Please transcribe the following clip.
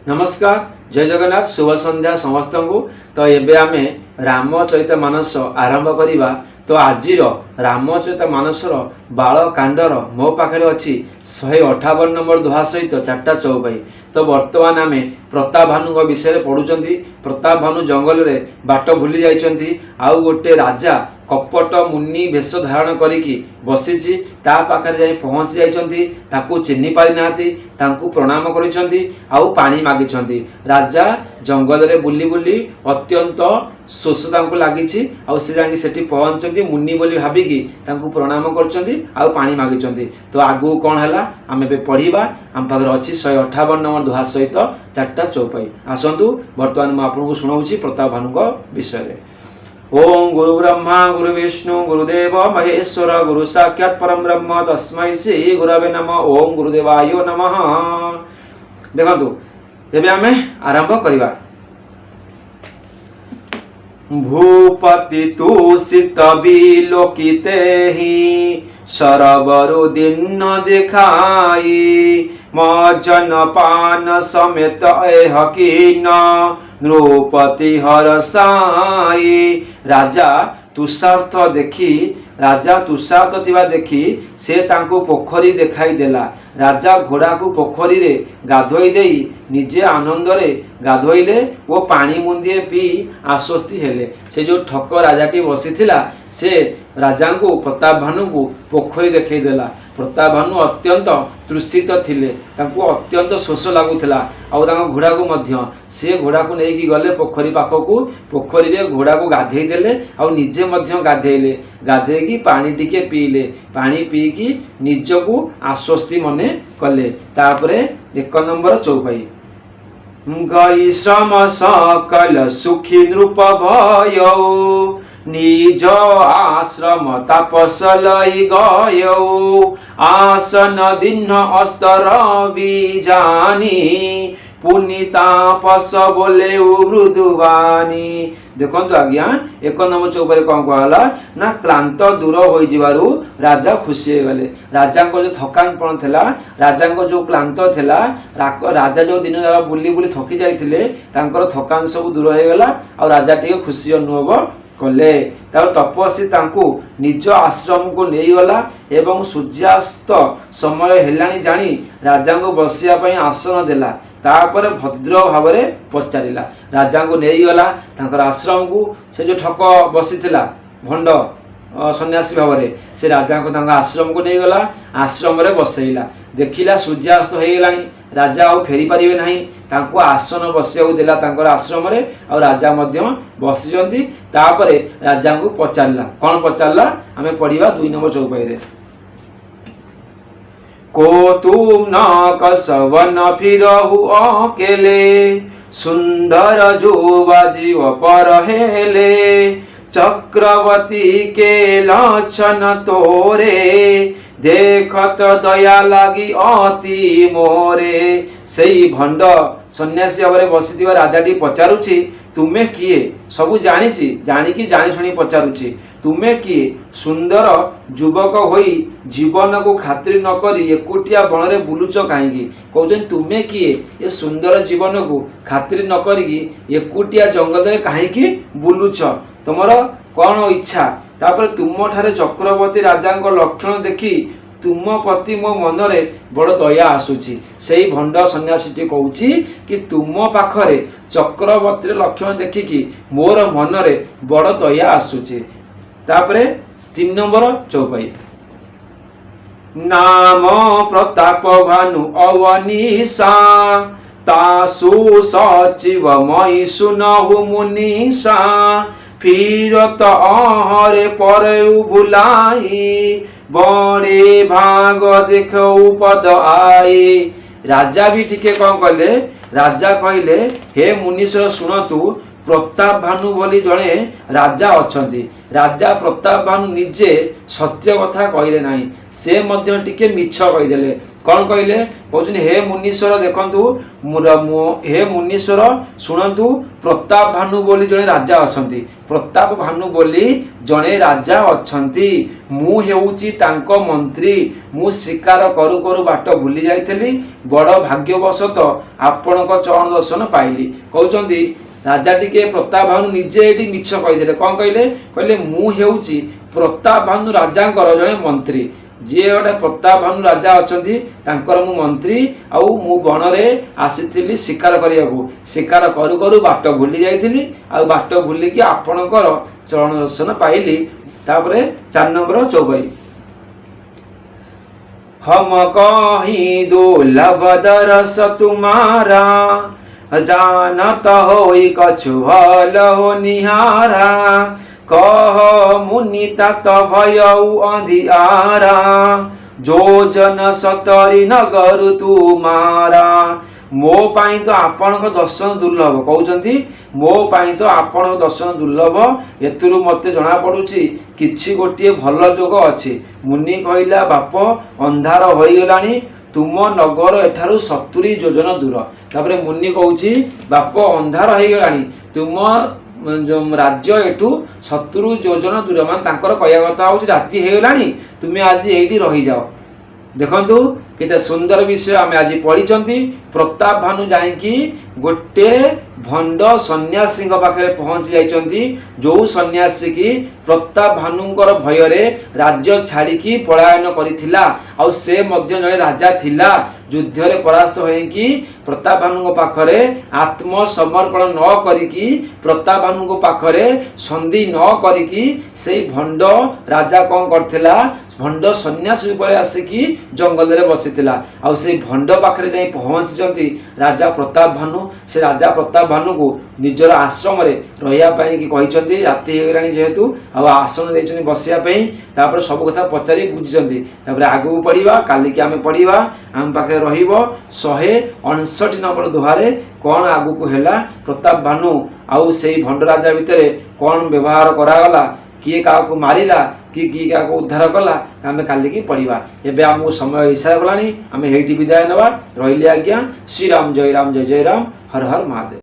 नमस्कार, जय जगन्नाथ, शुभ संध्या समस्त को। तो ये आम रामचरित मानस आरंभ करवा। तो आज रामचरित मानसर बाल कांडर मो पाखे अच्छी 158 नंबर दोहा सहित 4टा चौपाई। तो बर्तमान आम प्रताप भानु विषय पढ़ुं। प्रताप भानु जंगल में बाट भूली जाइछंती। आउ गोटे राजा कपट मुनि भेष धारण करिकी बसीची ता पाखरे जाई पहुँची जाइछंती। ताकू चिन्हि पारि नाहांती, तांकू प्रणाम करिछंती, आउ पानी मागिछंती। राजा जंगल रे बुली बुली अत्यंत शोष तांकू लागिछि। आउ से जाई सेठी पहुँचंती। मुनि बोली भाबिकी तांकू प्रणाम करछंती, आउ पानी मागिछंती। तो आगु कोन हला आमे बे पढ़िबा। आम पाखरे अछि 158 नंबर दोहा सहित 4टा चौपाई। आसंतु वर्तमान मैं आपनको सुनाउछि प्रताप भानुको विषय रे। ओम गुरु ब्रह्मा गुरु विष्णु गुरुदेव महेश्वर गुरु साक्षात् परम ब्रह्म तस्मै श्री गुरवे नमः। ओम गुरुदेवाय नमः। देखंतु एबे आमे आरंभ करिबा। भूपति तूषित विलोकिते ही सरबरु दिन दिखाई मजन पान समेत हकीन नृपति हरसाई। राजा तुषार्थ देखी राजा तुषार्थ थिबा देखी से तांको पोखरी देखाई देला। राजा घोड़ा को पोखरी रे गाधोई देई निजे आनंद रे गाधोइले वो पानी मुंदिए पी आश्वस्ति हेले। से जो ठक राजाटी बसीथिला से राजा को प्रताप भानु को पोखरी देखई देला। प्रताप भानु अत्यंत तृषित थिले, तांको अत्यंत शोष लागुथिला। आउ तांको घोड़ा को मध्य से घोड़ा को लेकी गले पोखरी पाखकू। पोखरी रे घोड़ा को गाधेई देले, आउ निजे मध्य गाधेइले। गाधेकी पानी टिके पीले। पानी पीकी निजको आश्वस्ति मने कले। तापरे 1 नंबर चौपाई। गई श्रम सकल सुखी नृप भयो निज आश्रम तापस लई गयो आसन दिन अस्तर बीजानी पुनितापस बोले मृदुवानी। देखो आज्ञा 1 नंबर चौपाई कौन कहला ना क्लांत दूर हो जिबारु राजा खुशी हो गले। राजा को जो थकानपण थिला, राजा को जो क्लांत थिला, राजा जो दिन जाक बुली बुली थकी जाइथिले तांकर थकान सब दूर हो गला। और राजा टिके खुशी अनुभव कले। तार तपस्वी तांको निज आश्रम को नहीं गला एवं सूर्यास्त समय हेलानी जानी राजा को बसिया पई आसन देला। तापर भद्र भाव में पचारिला। राजा को नहीं गला तांकर आश्रम को। से जो ठक बसीथिला भंड सन्यासी भाव में से राजा को तांका आश्रम को नहीं गला। आश्रम रे बसैला। देखिला सूर्यास्त हो गलानी, राजा आ फेरी पारिबे नाही। तांको आसन बसिया देला तांकर आश्रम रे। आ राजा मध्य बसिजंती। तापरे राजा को पचारला। कौन पचारला आमे पढ़िबा 2 नंबर चौपाई रे। को तुम न कसवन फिरहु अकेले सुंदर जुवा जीव पर हेले चक्रवर्ती के लक्षण तोरे देखत दया लगी अति मोरे। सही भंड सन्यासी भाव में बसी राजाटी पचारुछि तुमे किए सबू जानी जानिकी जानी शुणी पचारुछि तुमे किए सुंदर युवक होई जीवन को खातिर न करी एकुटिया बन रे बुलुच कहीं कहते तुमे किए ये सुंदर जीवन को खातिर न करी एकुटिया जंगल में कहीं बुलुच तुमर कौन इच्छा। तापर तुम ठारे चक्रवर्ती राजा लक्षण देखी तुम प्रति मो मनरे बड़ दया आसुची। से भंड सन्यासी कहूँ कि तुम पाखरे चक्रवर्ती लक्षण देखिकी मोर मनरे बड़ दया आसुची। तापरे 3 नंबर चौपाई। नाम प्रताप भानु अवनीशा तासु सचिव मई सुनहु मुनीषा फिरत अहरे पर भुलाई बड़े भाग देख पद आई। राजा भी टिके कौन कले। राजा कहले हे मुनीश्वर शुणतु प्रताप भानु बोली जड़े राजा अछंती। राजा प्रताप भानु निजे सत्य कथा कहले नाही, से मध्य टिके मिछ कहीदेले। कौन कहले? कहते हे मुनीश्वर देखंतु, हे मुनीश्वर शुणु, प्रताप भानु बोली जड़े राजा अछंती। प्रताप भानु बोली जड़े राजा अछंती, मु हेउची तांको मंत्री। मु शिकार करू करू बाट भूली जाइथली, बड़ भाग्यवशत आपणक चरण दर्शन पाइली। कहउचंती राजा टिके प्रताप भानु निजे एटी मिछ कहीदेले। कौन कहले? कहले मु हेउची प्रताप भानु राजांकर जड़े मंत्री। जी गोटे प्रताप भानु राजा अछंती तांकर मु मंत्री, आउ मु बनरे आसीथिली शिकार करियाकू। शिकार करू करू बाट भूली जाइथिली, आउ बाट भूलिकी आपणकर चरण दर्शन पाइली। तापरे 4 नंबर चौपाई। हम कहीं दुर्लभ दरस तुम्हारा, जानत होई कछुहल हो निहारा। कह मुनि तात भयउ अंधियारा, जो जन सतरी नगर तुमारा। मो पाई तो आपणक दर्शन दुर्लभ। कहउचंती मो पाई तो आपणक दर्शन दुर्लभ। एतुरु मते जना पडुची किछि गोटिए भल जोग अछि। मुनि कहिला बाप अंधार होई गलानी, तुम नगर एठारु 70 योजन दूर। तापरे मुनि कहउची बाप अंधार होई गलानी, तुम जो राज्य एठू 70 योजन दूर। मान तांकर कहया कथा होची राति हे गलानी, तुमे आज एठी रही जाओ। देखंतु केते सुंदर विषय आमे आज पढ़ी। प्रताप भानु जाइकी गोटे भंड सन्यासी पाखे पहुंची जाइछंती, जो सन्यासी की प्रताप भानुंकर भयरे राज्य छाड़िकी पलायन करिथिला। आ से मध्य जड़े राजा थिला, युद्ध रे परास्त होइकी प्रताप भानु पाखरे आत्मसमर्पण न करिकी, प्रताप भानु पाखरे संधि न करिकी से भंड राजा कौन करथिला, भंड सन्यासी ऊपर आसिकी जंगल रे बसिथिला। आ से भंड पाखरे जाई पहुंचीचंती राजा प्रताप भानु। से राजा प्रताप भानु को निजर आश्रम रे रहिया पई कि कहिचंती राति हे गलानी जेहेतु आ आसन देइचंती बसिया पई। तापर सब कथा पचारि बुझिचंती। तापर आगु पढिबा, काली कि आमे पढिबा, आम पाखे रहिबो 159 नंबर दोहारे कौन आगु को हेला प्रताप भानु आउ से भंड राजा भितरे कौन व्यवहार करागला, किए क्या मारिला कि किए क्या उद्धार कला, आम काली की पढ़ा। एवं आमको समय हिसाब गलानी, आम हेठी विदाय नवा। रही आज्ञा। श्रीराम जय राम, जय जय राम, हर हर महादेव।